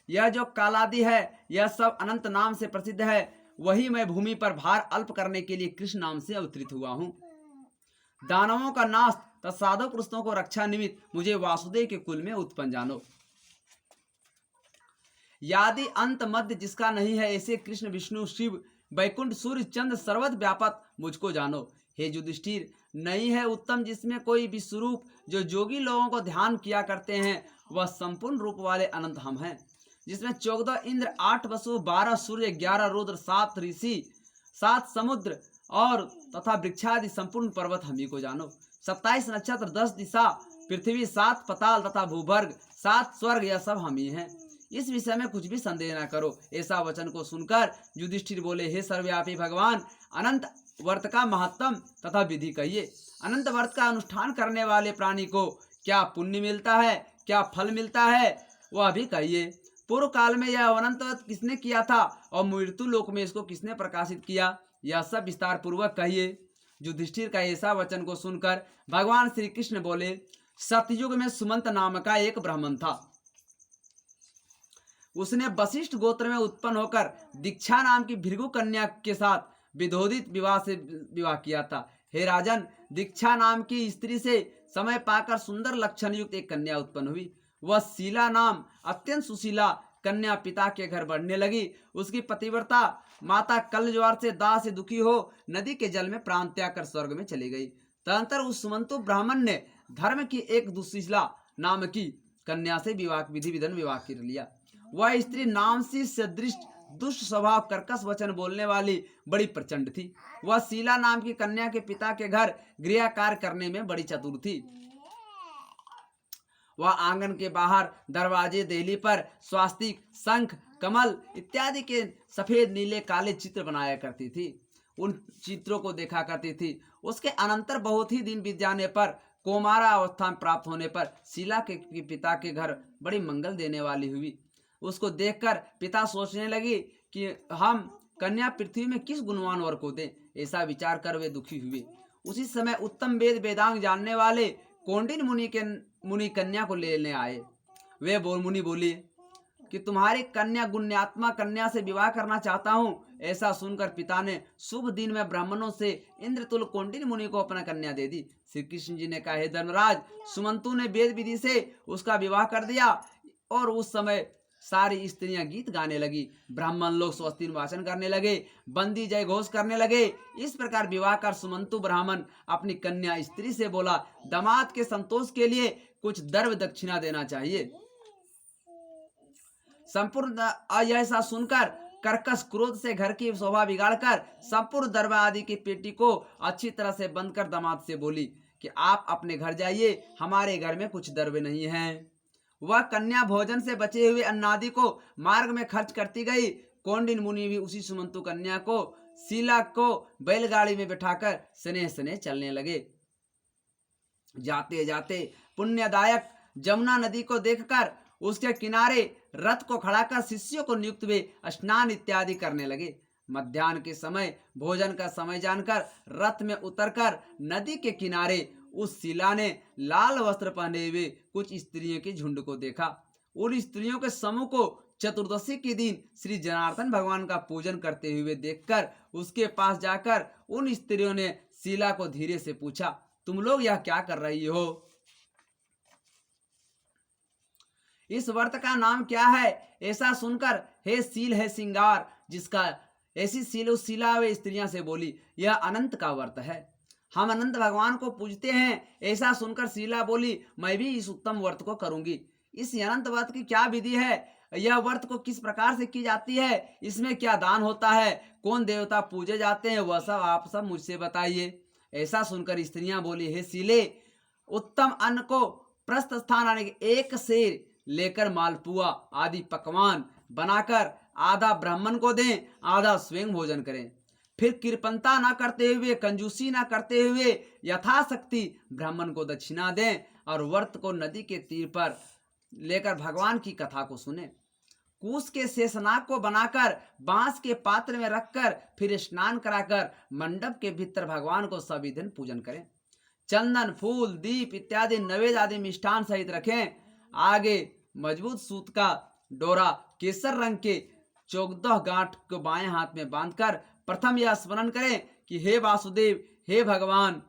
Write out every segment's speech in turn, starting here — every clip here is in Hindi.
यह जो कालादि है यह सब अनंत नाम से प्रसिद्ध है। वही मैं भूमि पर भार अल्प करने के लिए कृष्ण नाम से अवतरित हुआ हूँ। दानवों का नाश तथा साधु पुरुषों को रक्षा निमित्त मुझे वासुदेव के कुल में उत्पन्न जानो। यादि अंत मध्य जिसका नहीं है, ऐसे कृष्ण विष्णु शिव वैकुंठ सूर्य चंद्र सर्वत्र व्यापक मुझको जानो। हे युधिष्ठिर, नहीं है उत्तम जिसमें कोई विश्वरूप। जो जोगी लोगों को ध्यान किया करते हैं वह संपूर्ण रूप वाले अनंत हम हैं, जिसमें 14 इंद्र, 8 वसु, 12 सूर्य, 11 रुद्र, 7 ऋषि, 7 समुद्र और तथा वृक्षादि संपूर्ण पर्वत हम ही को जानो। 27 नक्षत्र, 10 दिशा, पृथ्वी, 7 पताल तथा भूवर्ग, 7 स्वर्ग, यह सब हम ही हैं। इस विषय में कुछ भी संदेह न करो। ऐसा वचन को सुनकर युधिष्ठिर बोले, हे सर्वव्यापी भगवान, अनंत व्रत का महत्तम तथा विधि कहिए। अनंत व्रत का अनुष्ठान करने वाले प्राणी को क्या पुण्य मिलता है, क्या फल मिलता है, वह भी कहिए। पूर्व काल में यह अनंत व्रत किसने किया था और मृत्यु लोक में इसको किसने प्रकाशित किया, यह सब विस्तार पूर्वक कहिए। युधिष्ठिर का ऐसा वचन को सुनकर भगवान श्री कृष्ण बोले, सतयुग में सुमंत नाम का एक ब्राह्मण था। उसने वशिष्ठ गोत्र में उत्पन्न होकर दीक्षा नाम की भृगु कन्या के साथ विधोदित विवाह से विवाह किया था। हे राजन, दीक्षा नाम की स्त्री से समय पाकर सुंदर लक्षण युक्त एक कन्या उत्पन्न हुई। वह शीला नाम अत्यंत सुशीला कन्या पिता के घर बढ़ने लगी। उसकी पतिव्रता माता कल ज्वार से दाह से दुखी हो नदी के जल में प्राण त्याग कर स्वर्ग में चली गई। तदंतर उस सुमंतु ब्राह्मण ने धर्म की एक दुशीला नाम की कन्या से विधि विधान विवाह कर लिया। वह स्त्री नाम से सदृश दुष्ट स्वभाव, कर्कश वचन बोलने वाली, बड़ी प्रचंड थी। वह शीला नाम की कन्या के पिता के घर गृह कार्य करने में बड़ी चतुर थी। वह आंगन के बाहर दरवाजे देहली पर स्वास्तिक, शंख, कमल इत्यादि के सफेद, नीले, काले चित्र बनाया करती थी। उन चित्रों को देखा करती थी। उसके अनंतर बहुत ही दिन बीत जाने पर, कौमारा अवस्था में प्राप्त होने पर शीला के पिता के घर बड़ी मंगल देने वाली हुई। उसको देखकर पिता सोचने लगी कि हम कन्या पृथ्वी में किस गुणवान वर को दें। ऐसा विचार कर वे दुखी हुए। उसी समय उत्तम वेद वेदांग जानने वाले कौंडिन मुनि कन्या को लेने आए। वे मुनि बोले कि तुम्हारी कन्या गुण्यात्मा कन्या से विवाह करना चाहता हूँ। ऐसा सुनकर पिता ने शुभ दिन में ब्राह्मणों से इंद्रतुल कौंडिन मुनि को अपना कन्या दे दी। श्री कृष्ण जी ने कहा, हे धर्मराज, सुमंतु ने वेद विधि से उसका विवाह कर दिया। और उस समय सारी स्त्रियां गीत गाने लगी, ब्राह्मण लोग स्वस्ति वाचन करने लगे, बंदी जय घोष करने लगे। इस प्रकार विवाह कर सुमंतु ब्राह्मण अपनी कन्या स्त्री से बोला, दामाद के संतोष के लिए कुछ द्रव्य दक्षिणा देना चाहिए। संपूर्ण ऐसा सुनकर कर्कश क्रोध से घर की शोभा बिगाड़कर संपूर्ण दरबार आदि की पेटी को अच्छी तरह से बंद कर दामाद से बोली कि आप अपने घर जाइए, हमारे घर में कुछ द्रव्य नहीं है। वह कन्या भोजन से बचे हुए अन्नादि को मार्ग में खर्च करती गई। कौंडिन मुनि भी उसी सुमंतु कन्या को शीला को बैलगाड़ी में बिठाकर स्नेह स्नेह चलने लगे। जाते जाते पुण्यदायक जमुना नदी को देखकर उसके किनारे रथ को खड़ा कर शिष्यों को नियुक्त वे स्नान इत्यादि करने लगे। मध्याह्न के समय भोजन का समय जानकर रथ में उतरकर नदी के किनारे उस शीला ने लाल वस्त्र पहने हुए कुछ स्त्रियों के झुंड को देखा। उन स्त्रियों के समूह को चतुर्दशी के दिन श्री जनार्दन भगवान का पूजन करते हुए देखकर उसके पास जाकर उन स्त्रियों ने शीला को धीरे से पूछा, तुम लोग यह क्या कर रही हो? इस व्रत का नाम क्या है? ऐसा सुनकर हे शील है सिंगार जिसका, ऐसी शीला वे स्त्रियां से बोली, यह अनंत का व्रत है, हम अनंत भगवान को पूजते हैं। ऐसा सुनकर शीला बोली, मैं भी इस उत्तम व्रत को करूंगी। इस अनंत व्रत की क्या विधि है? यह व्रत को किस प्रकार से की जाती है? इसमें क्या दान होता है? कौन देवता पूजे जाते हैं? वह सब आप सब मुझसे बताइए। ऐसा सुनकर स्त्रियां बोली, हे शीले, उत्तम अन्न को प्रस्थ स्थान आने के एक शेर लेकर मालपुआ आदि पकवान बनाकर आधा ब्राह्मण को दें, आधा स्वयं भोजन करें। फिर कृपणता न करते हुए, कंजूसी न करते हुए यथाशक्ति ब्राह्मण को दक्षिणा दें और व्रत को नदी के तीर पर लेकर भगवान की कथा को सुने। कूस के शेषनाग को बनाकर बांस के पात्र में रखकर फिर स्नान कराकर मंडप के भीतर भगवान को सविधिन पूजन करें। चंदन, फूल, दीप इत्यादि नैवेद्य आदि मिष्ठान सहित रखें। आगे मजबूत सूत का डोरा केसर रंग के 14 गांठ को बाएं हाथ में बांधकर प्रथम यह स्मरण करें कि हे वासुदेव, हे भगवान,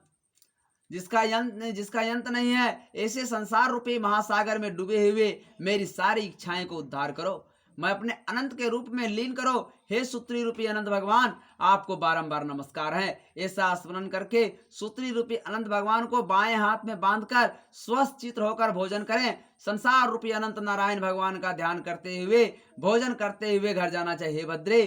जिसका यंत नहीं है, ऐसे संसार रूपी महासागर में डूबे हुए मेरी सारी इच्छाएं को उद्धार करो, मैं अपने अनंत के रूप में लीन करो। हे सूत्री रूपी अनंत भगवान, आपको बारंबार नमस्कार है। ऐसा स्मरण करके सूत्री रूपी अनंत भगवान को बाएं हाथ में बांधकर स्वस्थ चित्त होकर भोजन करें। संसार रूपी अनंत नारायण भगवान का ध्यान करते हुए भोजन करते हुए घर जाना चाहिए। हे भद्रे,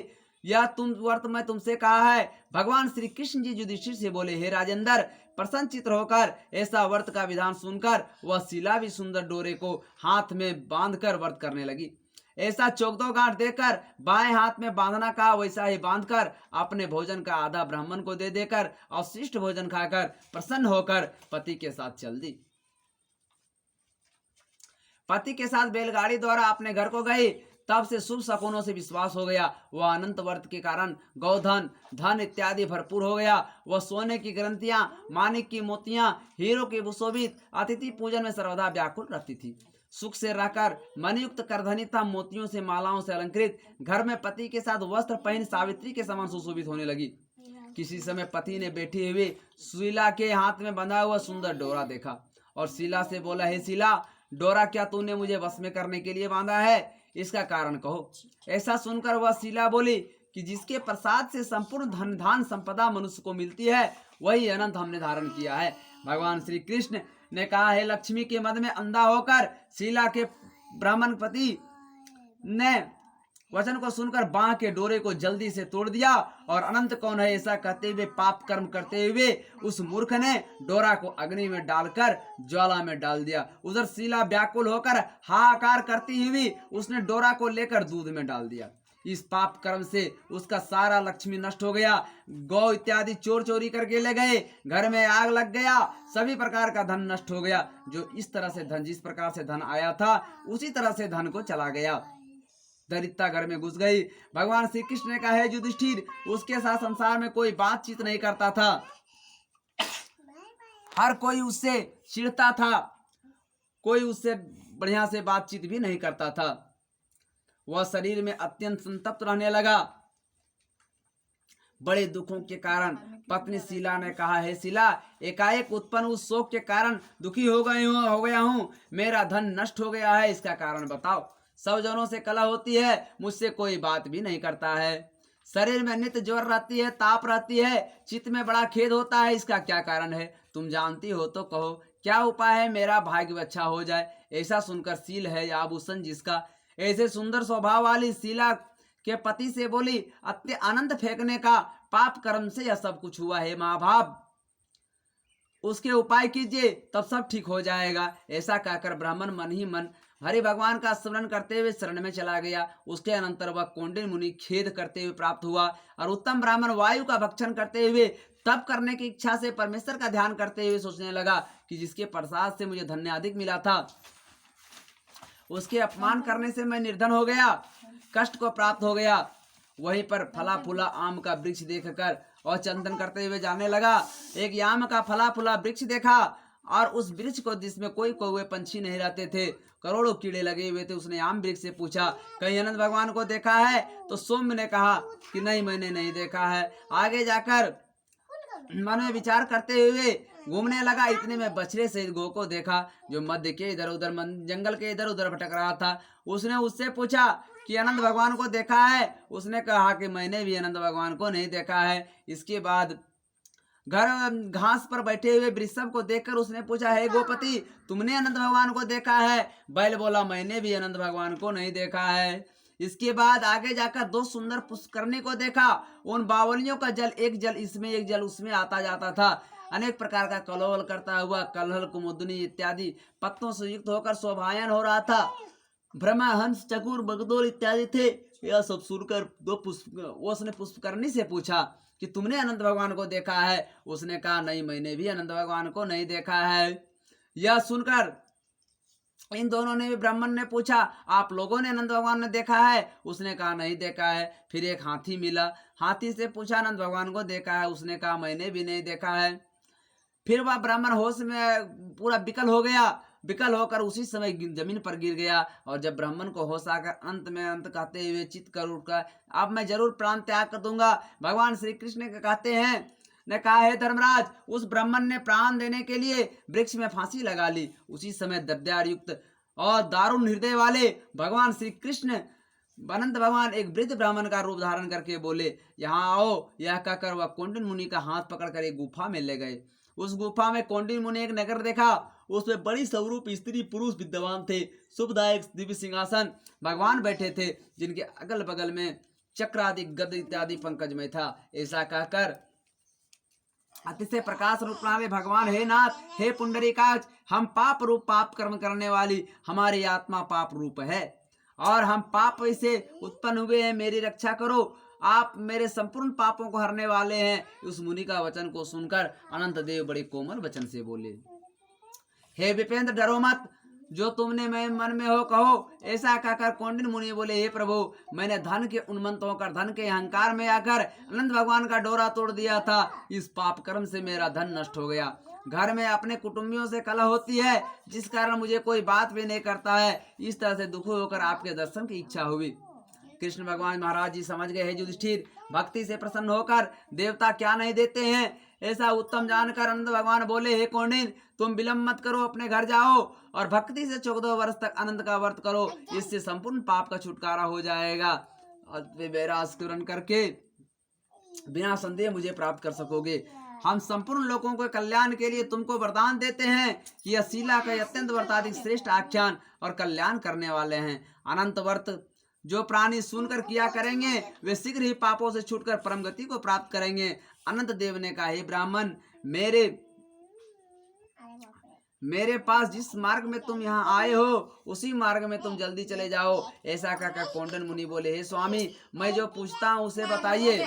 यह वर्त में तुमसे कहा है। भगवान श्री कृष्ण जी युधिष्ठिर से बोले, हे राजेंद्र, प्रसन्न चित्र होकर ऐसा व्रत का विधान सुनकर वह शिला भी सुंदर डोरे को हाथ में बांधकर व्रत करने लगी। ऐसा 14 गांठ देकर बाएं हाथ में बांधना कहा, वैसा ही बांधकर अपने भोजन का आधा ब्राह्मण को दे देकर अवशिष्ट भोजन खाकर प्रसन्न होकर पति के साथ चल दी। पति के साथ बैलगाड़ी द्वारा अपने घर को गई। तब से शुभ शकुनों से विश्वास हो गया। वह अनंत व्रत के कारण गौधन, धन इत्यादि भरपूर हो गया। वह सोने की ग्रंथियां, मानिक की मोतियां, हीरो के सुशोभित अतिथि पूजन में सर्वदा व्याकुल रहती थी। सुख से रहकर मनयुक्त करधनी था, मोतियों से मालाओं से अलंकृत घर में पति के साथ वस्त्र पहन सावित्री के समान सुशोभित होने लगी। किसी समय पति ने बैठी हुई शीला के हाथ में बंधा हुआ सुंदर डोरा देखा और शीला से बोला, हे शीला, डोरा क्या तूने मुझे वश में करने के लिए बांधा है? इसका कारण कहो। ऐसा सुनकर वह शीला बोली कि जिसके प्रसाद से संपूर्ण धन धान संपदा मनुष्य को मिलती है, वही अनंत हमने धारण किया है। भगवान श्री कृष्ण ने कहा, है लक्ष्मी के मद में अंधा होकर शीला के ब्राह्मण पति ने वचन को सुनकर बांह के डोरे को जल्दी से तोड़ दिया और अनंत कौन है ऐसा कहते हुए पाप कर्म करते हुए उस मूर्ख ने डोरा को अग्नि में डालकर ज्वाला में डाल दिया। उधर शीला व्याकुल होकर हाहाकार करती हुई उसने डोरा को लेकर दूध में डाल दिया। इस पाप कर्म से उसका सारा लक्ष्मी नष्ट हो गया। गौ इत्यादि चोर चोरी करके ले गए, घर में आग लग गया, सभी प्रकार का धन नष्ट हो गया। जो इस तरह से धन, जिस प्रकार से धन आया था उसी तरह से धन को चला गया। दरिद्रता घर में घुस गई। भगवान श्री कृष्ण ने कहा, है युधिष्ठिर, उसके साथ संसार में कोई बातचीत नहीं करता था, हर कोई उससे चिढ़ता था, कोई उससे बढ़िया से बातचीत भी नहीं करता था। वह शरीर में अत्यंत संतप्त रहने लगा। बड़े दुखों के कारण पत्नी शीला ने कहा, हे शीला, एकाएक उत्पन्न उस शोक के कारण दुखी हो गया हूँ। मेरा धन नष्ट हो गया है, इसका कारण बताओ। सब जनों से कलह होती है, मुझसे कोई बात भी नहीं करता है। शरीर में नित्य ज्वर रहती है, ताप रहती है, चित्त में बड़ा खेद होता है, इसका क्या कारण है? तुम जानती हो तो कहो, क्या उपाय है, मेरा भाग्य अच्छा हो जाए। ऐसा सुनकर शील है आभूषण जिसका, ऐसे सुंदर स्वभाव वाली शीला के पति से बोली, अत्य आनंद फेंकने का पाप कर्म से यह सब कुछ हुआ है महाभाव, उसके उपाय कीजिए, तब सब ठीक हो जाएगा। ऐसा कहकर ब्राह्मण मन ही मन हरि भगवान का स्मरण करते हुए शरण में चला गया। उसके अनंतर वह कौंडिन्य मुनि खेद करते हुए प्राप्त हुआ और उत्तम ब्राह्मण वायु का भक्षण करते हुए तप करने की इच्छा से परमेश्वर का ध्यान करते हुए सोचने लगा कि जिसके प्रसाद से मुझे धन्य अधिक मिला था, उसके अपमान करने से मैं निर्धन हो गया, कष्ट को प्राप्त हो गया। वहीं पर फला फूला आम का वृक्ष देखकर और चिंतन करते हुए जाने लगा। एक आम का फला फूला वृक्ष देखा और उस वृक्ष को जिसमें कोई कौवे पंछी नहीं रहते थे, करोड़ों कीड़े लगे हुए थे। उसने आम वृक्ष से पूछा, कहीं अनंत भगवान को देखा है? तो सौम्य ने कहा कि नहीं, मैंने नहीं देखा है। आगे जाकर मन में विचार करते हुए घूमने लगा। इतने में बछड़े सहित गौ को देखा जो मध्य के इधर उधर जंगल के इधर उधर भटक रहा था। उसने उससे पूछा कि अनंत भगवान को देखा है? उसने कहा कि मैंने भी अनंत भगवान को नहीं देखा है। इसके बाद घर घास पर बैठे हुए वृषभ को देखकर उसने पूछा, हे गोपति, तुमने अनंत भगवान को देखा है? बैल बोला, मैंने भी अनंत भगवान को नहीं देखा है। इसके बाद आगे जाकर दो सुंदर पुष्करणी को देखा। उन बावलियों का जल, एक जल इसमें एक जल उसमें आता जाता था। अनेक प्रकार का कलोल करता हुआ कलहल, कुमुदनी इत्यादि पत्तों से युक्त होकर शोभायन हो रहा था। ब्रह्मा, हंस, चकोर, बगदोर इत्यादि थे। यह सब सुनकर उसने पुष्करणी से पूछा कि तुमने अनंत भगवान को देखा है? उसने कहा, नहीं, मैंने भी अनंत भगवान को नहीं देखा है। यह सुनकर इन दोनों ने भी ब्राह्मण ने पूछा, आप लोगों ने अनंत भगवान ने देखा है? उसने कहा, नहीं देखा है। फिर एक हाथी मिला, हाथी से पूछा, अनंत भगवान को देखा है? उसने कहा, मैंने भी नहीं देखा है। फिर वह ब्राह्मण होश में पूरा विकल हो गया। विकल होकर उसी समय जमीन पर गिर गया। और जब ब्राह्मण को होश आकर अंत में अंत कहते हुए चित कर उठकर अब मैं जरूर प्राण त्याग कर दूंगा, भगवान श्री कृष्ण कहते हैं ने कहा है धर्मराज, उस ब्राह्मण ने प्राण देने के लिए वृक्ष में फांसी लगा ली। उसी समय दद्यार युक्त और दारुण हृदय वाले भगवान श्री कृष्ण अनंत भगवान एक वृद्ध ब्राह्मण का रूप धारण करके बोले, यहाँ आओ। यह कहकर वह कौंडिन्य मुनि का हाथ पकड़कर एक गुफा में ले गए। उस गुफा में कौंडिन्य मुनि एक नगर देखा। उसमें बड़ी स्वरूप स्त्री पुरुष विद्यमान थे। शुभदायक दिव्य सिंहासन भगवान बैठे थे, जिनके अगल बगल में चक्र आदि गद इत्यादि पंकजमय था। ऐसा कहकर अतिशय प्रकाश रूप वाले भगवान, हे नाथ, हे पुंडरीकाक्ष, हम पाप रूप पाप कर्म करने वाली हमारी आत्मा पाप रूप है और हम पाप से उत्पन्न हुए हैं, मेरी रक्षा करो, आप मेरे संपूर्ण पापों को हरने वाले हैं। उस मुनि का वचन को सुनकर अनंत देव बड़े कोमल वचन से बोले, हे विपेंद्र, डरो मत, जो तुमने मैं मन में हो कहो। ऐसा कहकर कौंडिन्य मुनि बोले, हे प्रभु, मैंने धन के उन्मत्त होकर धन के अहंकार में आकर अनंत भगवान का डोरा तोड़ दिया था। इस पाप कर्म से मेरा धन नष्ट हो गया। घर में अपने कुटुंबियों से कलह होती है, जिस कारण मुझे कोई बात भी नहीं करता है। इस तरह से दुखी होकर आपके दर्शन की इच्छा हुई। कृष्ण भगवान महाराज जी समझ गए, हे युधिष्ठिर, भक्ति से प्रसन्न होकर देवता क्या नहीं देते हैं। ऐसा उत्तम जानकर अनंत भगवान बोले, हे कौंडिन्य, तुम विलंब मत करो, अपने घर जाओ और भक्ति से 14 वर्ष तक आनंद का व्रत करो। इससे संपूर्ण पाप का छुटकारा हो जाएगा और मेरा स्मरण करके बिना संदेह मुझे प्राप्त कर सकोगे। हम संपूर्ण लोगों के कल्याण के लिए तुमको वरदान देते हैं कि यह शीला का अत्यंत व्रताधिक श्रेष्ठ आख्यान और कल्याण करने वाले हैं। अनंत व्रत जो प्राणी सुनकर किया करेंगे वे शीघ्र ही पापों से छूटकर परम गति को प्राप्त करेंगे। अनंत देव ने कहा, हे ब्राह्मण, मेरे पास जिस मार्ग में तुम यहाँ आए हो उसी मार्ग में तुम जल्दी चले जाओ। ऐसा कहकर कौंडिन्य मुनि बोले, हे स्वामी, मैं जो पूछता हूँ उसे बताइए।